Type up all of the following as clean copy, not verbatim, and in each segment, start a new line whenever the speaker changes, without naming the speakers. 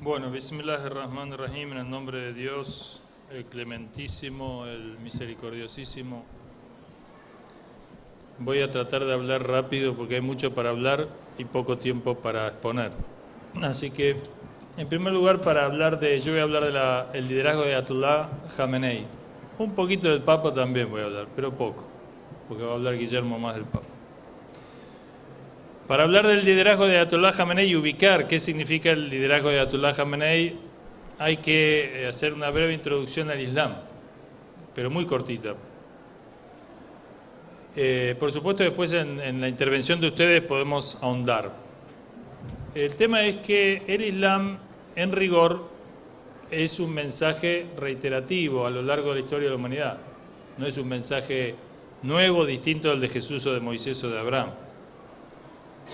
Bueno, Bismillahirrahmanirrahim, en el nombre de Dios, el clementísimo, el misericordiosísimo. Voy a tratar de hablar rápido porque hay mucho para hablar y poco tiempo para exponer. Así que, en primer lugar, yo voy a hablar del liderazgo de Ayatollah Jamenei. Un poquito del Papa también voy a hablar, pero poco, porque va a hablar Guillermo más del Papa. Para hablar del liderazgo de Ayatollah Jamenei y ubicar qué significa el liderazgo de Ayatollah Jamenei, hay que hacer una breve introducción al Islam, pero muy cortita. Por supuesto, después en la intervención de ustedes podemos ahondar. El tema es que el Islam, en rigor, es un mensaje reiterativo a lo largo de la historia de la humanidad. No es un mensaje nuevo, distinto al de Jesús o de Moisés o de Abraham.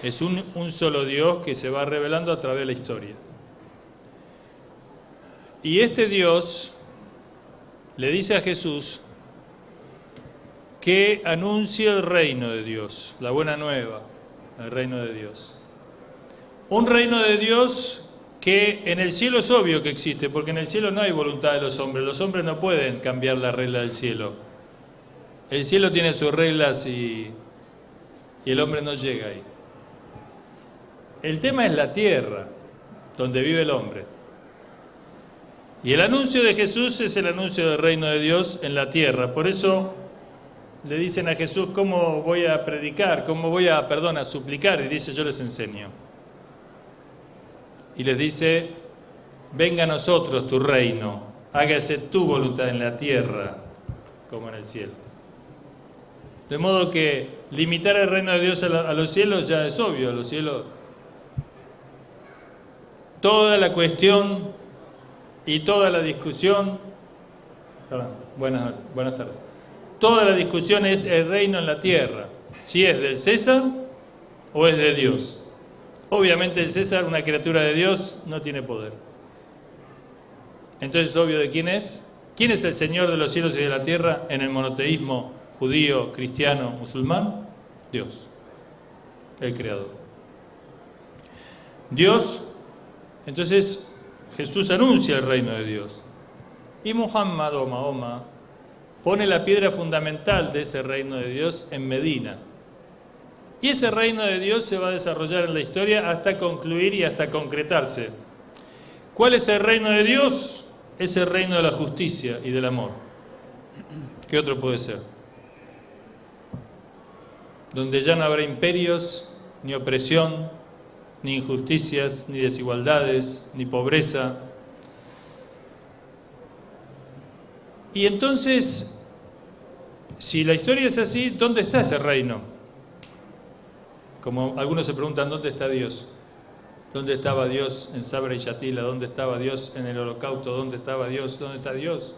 Es un solo Dios que se va revelando a través de la historia. Y este Dios le dice a Jesús que anuncie el reino de Dios, la buena nueva, el reino de Dios. Un reino de Dios que en el cielo es obvio que existe, porque en el cielo no hay voluntad de los hombres no pueden cambiar la regla del cielo. El cielo tiene sus reglas y el hombre no llega ahí. El tema es la tierra, donde vive el hombre. Y el anuncio de Jesús es el anuncio del reino de Dios en la tierra. Por eso le dicen a Jesús, ¿cómo voy a predicar? ¿Cómo voy a suplicar? Y dice, yo les enseño. Y les dice, venga a nosotros tu reino, hágase tu voluntad en la tierra como en el cielo. De modo que limitar el reino de Dios a los cielos ya es obvio, a los cielos. Toda la cuestión y toda la discusión, buenas tardes, toda la discusión es el reino en la tierra, si es del César o es de Dios. Obviamente el César, una criatura de Dios, no tiene poder. Entonces es obvio de quién es. ¿Quién es el Señor de los cielos y de la tierra en el monoteísmo judío, cristiano, musulmán? Dios, el Creador. Dios. Entonces Jesús anuncia el reino de Dios y Muhammad o Mahoma pone la piedra fundamental de ese reino de Dios en Medina. Y ese reino de Dios se va a desarrollar en la historia hasta concluir y hasta concretarse. ¿Cuál es el reino de Dios? Es el reino de la justicia y del amor. ¿Qué otro puede ser? Donde ya no habrá imperios, ni opresión, ni injusticias, ni desigualdades, ni pobreza. Y entonces, si la historia es así, ¿dónde está ese reino? Como algunos se preguntan, ¿dónde está Dios? ¿Dónde estaba Dios en Sabra y Shatila? ¿Dónde estaba Dios en el Holocausto? ¿Dónde estaba Dios? ¿Dónde está Dios?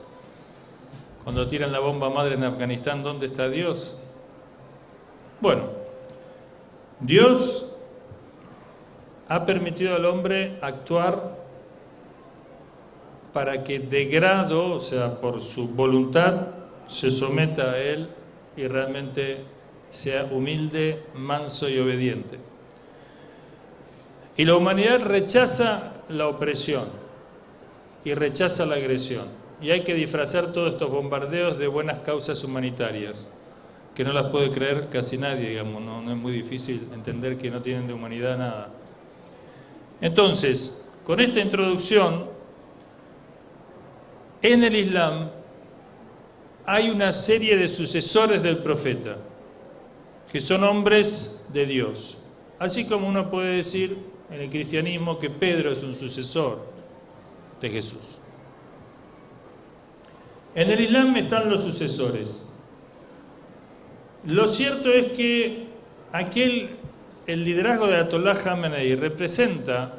Cuando tiran la bomba madre en Afganistán, ¿dónde está Dios? Bueno, Dios ha permitido al hombre actuar para que de grado, o sea, por su voluntad, se someta a él y realmente sea humilde, manso y obediente. Y la humanidad rechaza la opresión y rechaza la agresión. Y hay que disfrazar todos estos bombardeos de buenas causas humanitarias, que no las puede creer casi nadie, digamos, no es muy difícil entender que no tienen de humanidad nada. Entonces, con esta introducción, en el Islam hay una serie de sucesores del profeta, que son hombres de Dios. Así como uno puede decir en el cristianismo que Pedro es un sucesor de Jesús. En el Islam están los sucesores. Lo cierto es que el liderazgo de Ayatollah Jamenei representa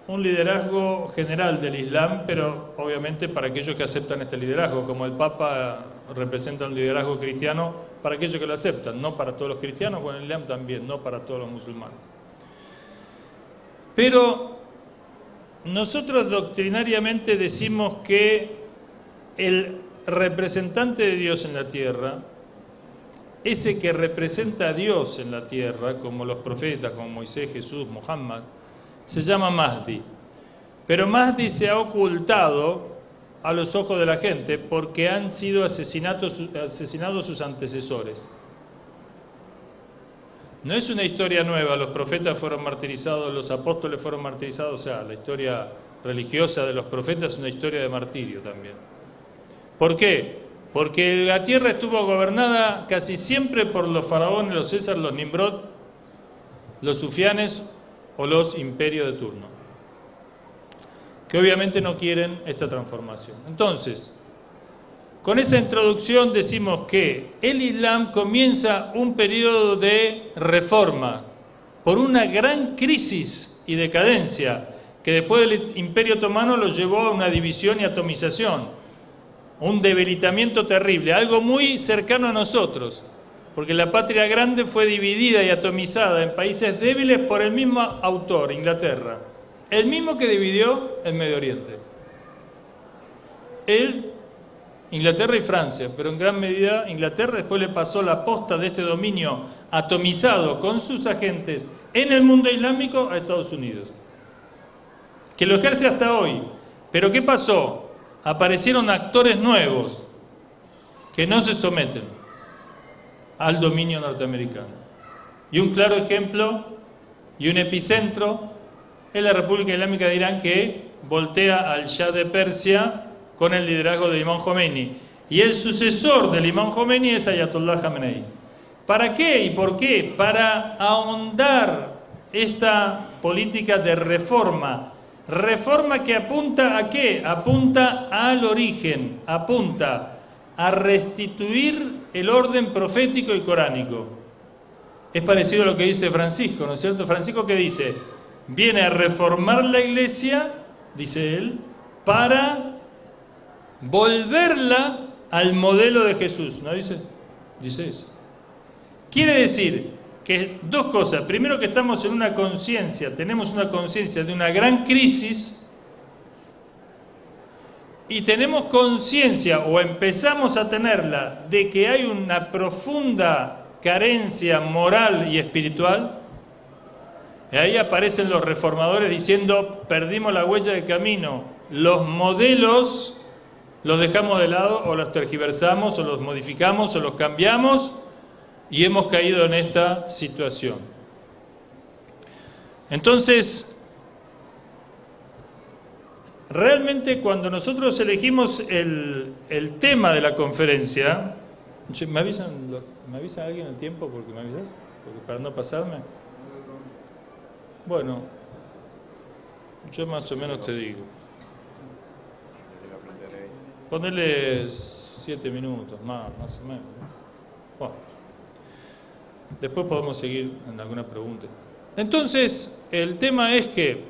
un liderazgo general del Islam, pero obviamente para aquellos que aceptan este liderazgo, como el Papa representa un liderazgo cristiano para aquellos que lo aceptan, no para todos los cristianos, con el Islam también, no para todos los musulmanes. Pero nosotros doctrinariamente decimos que el representante de Dios en la tierra, ese que representa a Dios en la tierra, como los profetas, como Moisés, Jesús, Muhammad, se llama Mahdi. pero más se ha ocultado a los ojos de la gente porque han sido asesinados sus antecesores. No es una historia nueva, los profetas fueron martirizados, los apóstoles fueron martirizados, o sea, la historia religiosa de los profetas es una historia de martirio también. ¿Por qué? Porque la tierra estuvo gobernada casi siempre por los faraones, los César, los Nimrod, los Sufianes o los imperios de turno, que obviamente no quieren esta transformación. Entonces, con esa introducción decimos que el Islam comienza un periodo de reforma por una gran crisis y decadencia que después del Imperio Otomano lo llevó a una división y atomización, un debilitamiento terrible, algo muy cercano a nosotros, porque la patria grande fue dividida y atomizada en países débiles por el mismo autor, Inglaterra, el mismo que dividió el Medio Oriente. Inglaterra y Francia, pero en gran medida Inglaterra después le pasó la posta de este dominio atomizado con sus agentes en el mundo islámico a Estados Unidos, que lo ejerce hasta hoy. Pero ¿qué pasó? Aparecieron actores nuevos que no se someten al dominio norteamericano. Y un claro ejemplo y un epicentro es la República Islámica de Irán, que voltea al Shah de Persia con el liderazgo de Imam Khomeini. Y el sucesor del Imam Khomeini es Ayatollah Khamenei. ¿Para qué y por qué? Para ahondar esta política de reforma. Reforma que apunta ¿a qué? Apunta al origen, apunta a restituir el orden profético y coránico. Es parecido a lo que dice Francisco, ¿no es cierto? Francisco, ¿qué dice? Viene a reformar la iglesia, dice él, para volverla al modelo de Jesús, ¿no dice? Dice eso. Quiere decir que dos cosas. Primero, que estamos en una conciencia, tenemos una conciencia de una gran crisis, y tenemos conciencia, o empezamos a tenerla, de que hay una profunda carencia moral y espiritual. Y ahí aparecen los reformadores diciendo: perdimos la huella de camino, los modelos los dejamos de lado, o los tergiversamos, o los modificamos, o los cambiamos, y hemos caído en esta situación. Entonces, realmente cuando nosotros elegimos el tema de la conferencia, ¿me avisa alguien el tiempo? Porque me avisas, porque para no pasarme. Bueno, yo más o menos te digo. Ponele 7 minutos, más o menos. Bueno. Después podemos seguir en alguna pregunta. Entonces, el tema es que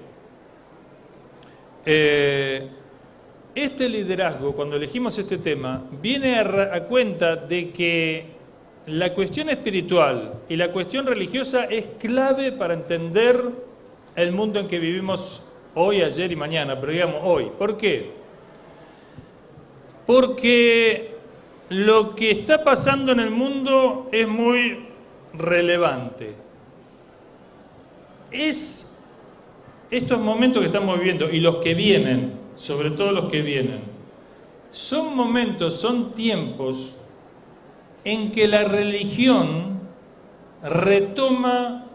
este liderazgo, cuando elegimos este tema, viene a cuenta de que la cuestión espiritual y la cuestión religiosa es clave para entender el mundo en que vivimos hoy, ayer y mañana, pero digamos hoy. ¿Por qué? Porque lo que está pasando en el mundo es muy relevante. Estos momentos que estamos viviendo y los que vienen, sobre todo los que vienen, son momentos, son tiempos en que la religión retoma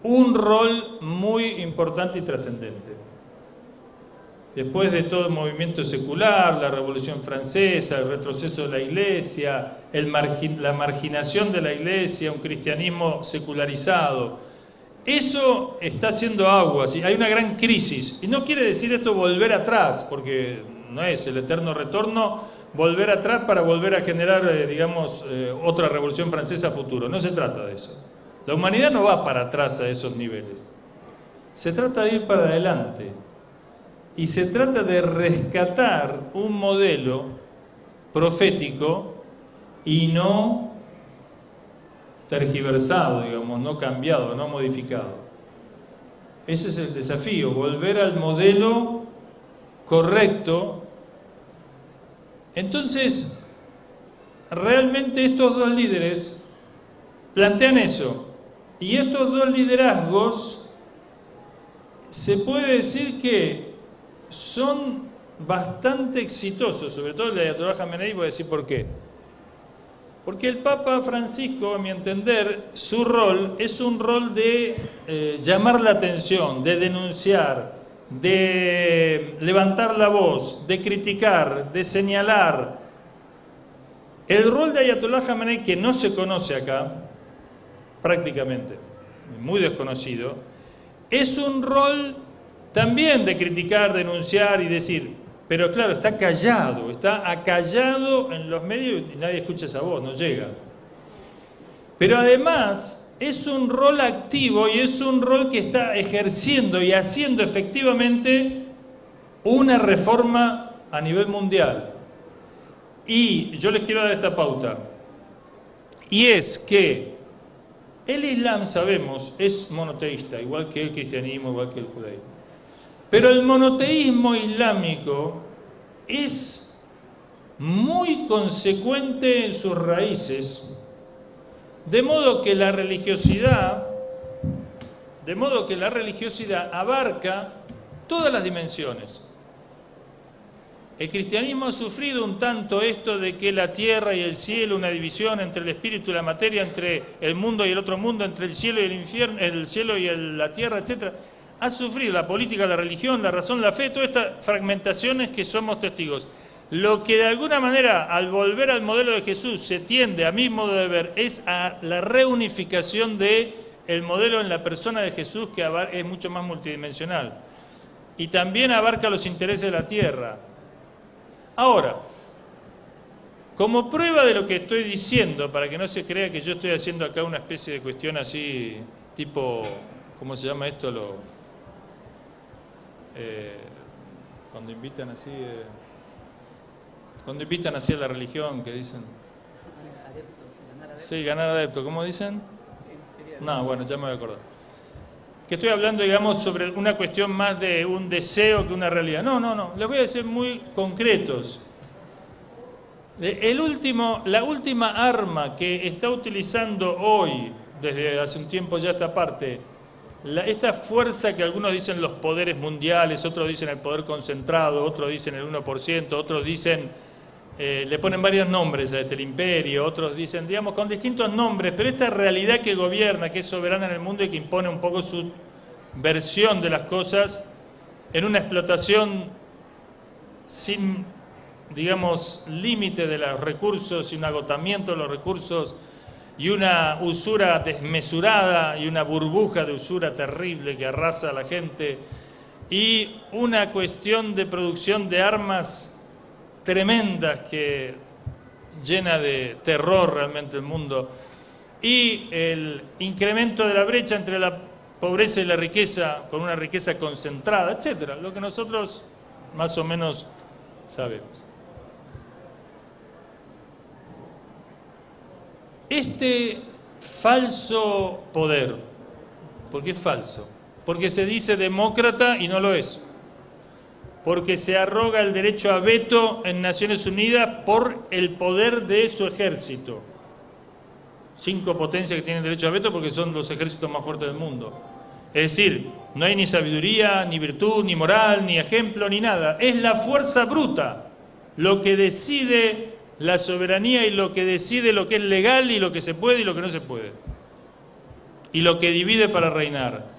un rol muy importante y trascendente. Después de todo el movimiento secular, la Revolución Francesa, el retroceso de la Iglesia, la marginación de la Iglesia, un cristianismo secularizado, eso está haciendo aguas y hay una gran crisis. Y no quiere decir esto volver atrás, porque no es el eterno retorno, volver atrás para volver a generar, otra Revolución Francesa futuro. No se trata de eso. La humanidad no va para atrás a esos niveles. Se trata de ir para adelante. Y se trata de rescatar un modelo profético y no tergiversado, digamos, no cambiado, no modificado. Ese es el desafío, volver al modelo correcto. Entonces, realmente estos dos líderes plantean eso. Y estos dos liderazgos se puede decir que son bastante exitosos, sobre todo el de Ayatollah Jamenei, voy a decir por qué. Porque el Papa Francisco, a mi entender, su rol es un rol de llamar la atención, de denunciar, de levantar la voz, de criticar, de señalar. El rol de Ayatollah Jamenei, que no se conoce acá, prácticamente, muy desconocido, es un rol también de criticar, denunciar y decir, pero claro, está callado, está acallado en los medios y nadie escucha esa voz, no llega. Pero además es un rol activo y es un rol que está ejerciendo y haciendo efectivamente una reforma a nivel mundial. Y yo les quiero dar esta pauta, y es que el Islam, sabemos, es monoteísta, igual que el cristianismo, igual que el judaísmo. Pero el monoteísmo islámico es muy consecuente en sus raíces, de modo que la religiosidad abarca todas las dimensiones. El cristianismo ha sufrido un tanto esto de que la tierra y el cielo, una división entre el espíritu y la materia, entre el mundo y el otro mundo, entre el cielo y el infierno, el cielo y la tierra, etc. Ha sufrido la política, la religión, la razón, la fe, todas estas fragmentaciones que somos testigos. Lo que de alguna manera, al volver al modelo de Jesús, se tiende, a mi modo de ver, es a la reunificación del modelo en la persona de Jesús, que es mucho más multidimensional. Y también abarca los intereses de la tierra. Ahora, como prueba de lo que estoy diciendo, para que no se crea que yo estoy haciendo acá una especie de cuestión así, tipo, ¿cómo se llama esto? Cuando invitan así a la religión, que dicen... Sí, ganar adeptos, ¿cómo dicen? No, bueno, ya me voy a acordar. Que estoy hablando, digamos, sobre una cuestión más de un deseo que una realidad. No, les voy a decir muy concretos. La última arma que está utilizando hoy, desde hace un tiempo ya esta parte, esta fuerza que algunos dicen los poderes mundiales, otros dicen el poder concentrado, otros dicen el 1%, otros dicen, le ponen varios nombres a el imperio, otros dicen, digamos, con distintos nombres, pero esta realidad que gobierna, que es soberana en el mundo y que impone un poco su versión de las cosas en una explotación sin, digamos, límite de los recursos y un agotamiento de los recursos y una usura desmesurada y una burbuja de usura terrible que arrasa a la gente y una cuestión de producción de armas tremendas que llena de terror realmente el mundo y el incremento de la brecha entre la pobreza y la riqueza con una riqueza concentrada, etcétera, lo que nosotros más o menos sabemos. Este falso poder, ¿por qué es falso? Porque se dice demócrata y no lo es. Porque se arroga el derecho a veto en Naciones Unidas por el poder de su ejército. 5 potencias que tienen derecho a veto porque son los ejércitos más fuertes del mundo. Es decir, no hay ni sabiduría, ni virtud, ni moral, ni ejemplo, ni nada. Es la fuerza bruta lo que decide la soberanía y lo que decide lo que es legal y lo que se puede y lo que no se puede. Y lo que divide para reinar.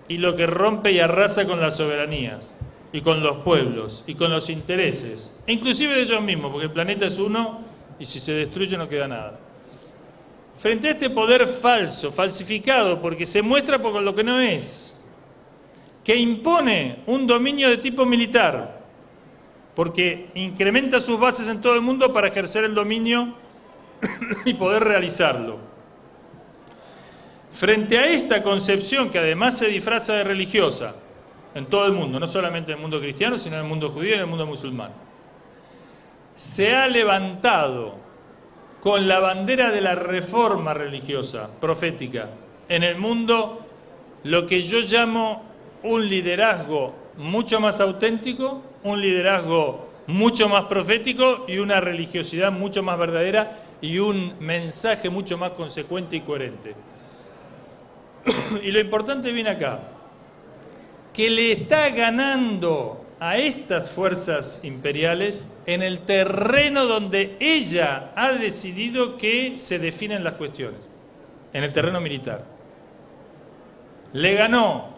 Y lo que rompe y arrasa con las soberanías, y con los pueblos, y con los intereses, e inclusive de ellos mismos, porque el planeta es uno, y si se destruye no queda nada. Frente a este poder falso, falsificado, porque se muestra por lo que no es, que impone un dominio de tipo militar, porque incrementa sus bases en todo el mundo para ejercer el dominio y poder realizarlo. Frente a esta concepción, que además se disfraza de religiosa en todo el mundo, no solamente en el mundo cristiano, sino en el mundo judío y en el mundo musulmán, se ha levantado con la bandera de la reforma religiosa, profética, en el mundo lo que yo llamo un liderazgo mucho más auténtico, un liderazgo mucho más profético y una religiosidad mucho más verdadera y un mensaje mucho más consecuente y coherente. Y lo importante viene acá. que le está ganando a estas fuerzas imperiales en el terreno donde ella ha decidido que se definen las cuestiones, en el terreno militar. Le ganó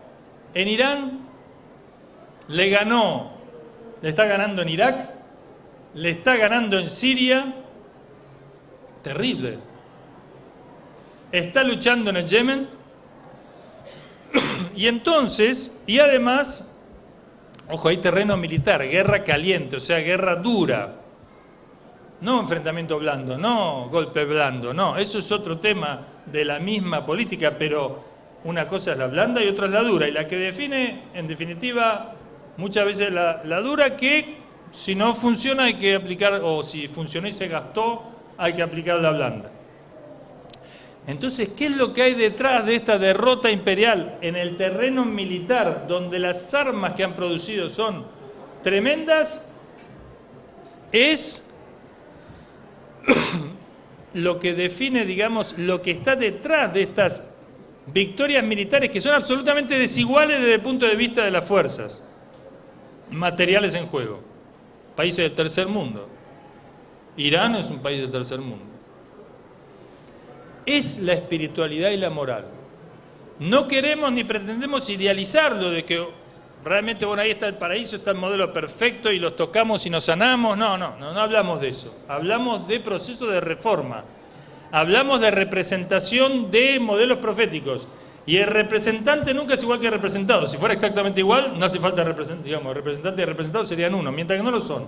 en Irán, le está ganando en Irak, le está ganando en Siria, terrible. Está luchando en el Yemen, y entonces, y además, ojo, hay terreno militar, guerra caliente, o sea, guerra dura, no enfrentamiento blando, no golpe blando, no, eso es otro tema de la misma política, pero una cosa es la blanda y otra es la dura, y la que define, en definitiva, muchas veces la dura, que si no funciona hay que aplicar, o si funcionó y se gastó, hay que aplicar la blanda. Entonces, ¿qué es lo que hay detrás de esta derrota imperial en el terreno militar, donde las armas que han producido son tremendas? Es lo que define, digamos, lo que está detrás de estas victorias militares, que son absolutamente desiguales desde el punto de vista de las fuerzas materiales en juego. Países del tercer mundo. Irán es un país del tercer mundo. Es la espiritualidad y la moral. No queremos ni pretendemos idealizarlo de que realmente, bueno, ahí está el paraíso, está el modelo perfecto y los tocamos y nos sanamos. No hablamos de eso. Hablamos de proceso de reforma. Hablamos de representación de modelos proféticos. Y el representante nunca es igual que el representado. Si fuera exactamente igual, no hace falta representante, digamos, representante y representado serían uno, mientras que no lo son.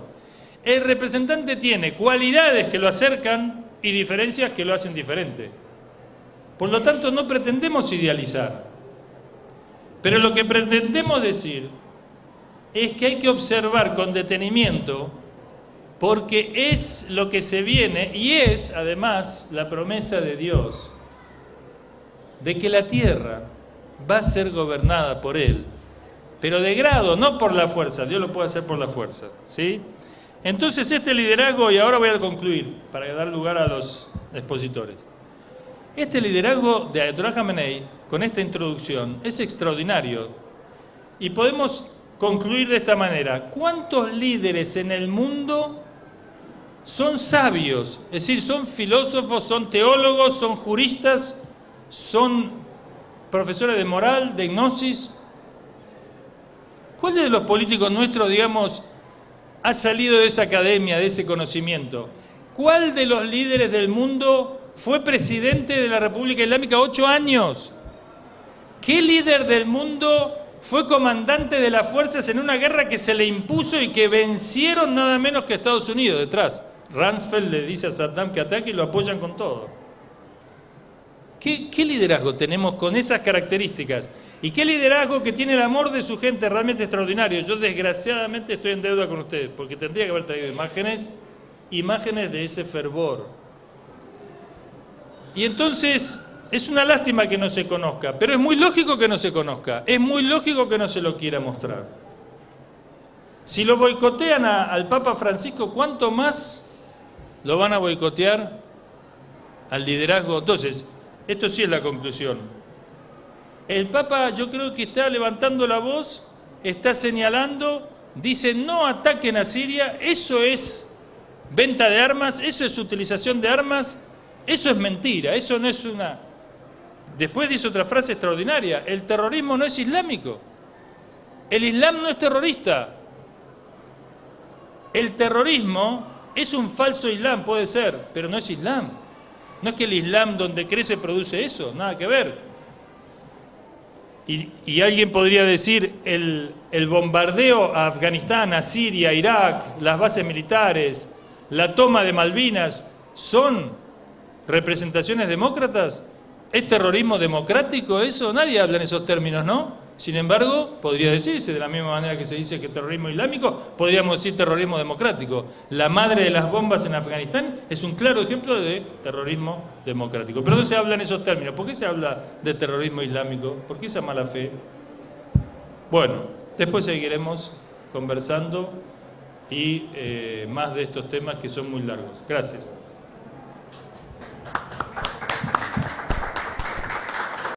El representante tiene cualidades que lo acercan y diferencias que lo hacen diferente. Por lo tanto, no pretendemos idealizar. Pero lo que pretendemos decir es que hay que observar con detenimiento, porque es lo que se viene y es, además, la promesa de Dios de que la tierra va a ser gobernada por Él, pero de grado, no por la fuerza. Dios lo puede hacer por la fuerza, ¿sí? Entonces este liderazgo, y ahora voy a concluir para dar lugar a los expositores, este liderazgo de Ayatollah Jamenei, con esta introducción, es extraordinario. Y podemos concluir de esta manera: ¿cuántos líderes en el mundo son sabios? Es decir, son filósofos, son teólogos, son juristas, son profesores de moral, de gnosis. ¿Cuál de los políticos nuestros, digamos, ha salido de esa academia, de ese conocimiento? ¿Cuál de los líderes del mundo fue presidente de la República Islámica 8 años? ¿Qué líder del mundo fue comandante de las fuerzas en una guerra que se le impuso y que vencieron nada menos que Estados Unidos detrás? Rumsfeld le dice a Saddam que ataque y lo apoyan con todo. ¿Qué liderazgo tenemos con esas características? ¿Y qué liderazgo que tiene el amor de su gente realmente extraordinario? Yo desgraciadamente estoy en deuda con ustedes, porque tendría que haber traído imágenes de ese fervor. Y entonces es una lástima que no se conozca, pero es muy lógico que no se conozca, es muy lógico que no se lo quiera mostrar. Si lo boicotean al Papa Francisco, ¿cuánto más lo van a boicotear al liderazgo? Entonces, esto sí es la conclusión. El Papa, yo creo que está levantando la voz, está señalando, dice: no ataquen a Siria. Eso es venta de armas, eso es utilización de armas, eso es mentira, eso no es una... Después dice otra frase extraordinaria: el terrorismo no es islámico, el Islam no es terrorista. El terrorismo es un falso Islam, puede ser, pero no es Islam. No es que el Islam donde crece produce eso, nada que ver. Y alguien podría decir, el bombardeo a Afganistán, a Siria, a Irak, las bases militares, la toma de Malvinas, ¿son representaciones demócratas? ¿Es terrorismo democrático eso? Nadie habla en esos términos, ¿no? Sin embargo, podría decirse, de la misma manera que se dice que terrorismo islámico, podríamos decir terrorismo democrático. La madre de las bombas en Afganistán es un claro ejemplo de terrorismo democrático. Pero no se habla en esos términos. ¿Por qué se habla de terrorismo islámico? ¿Por qué esa mala fe? Bueno, después seguiremos conversando y más de estos temas que son muy largos. Gracias.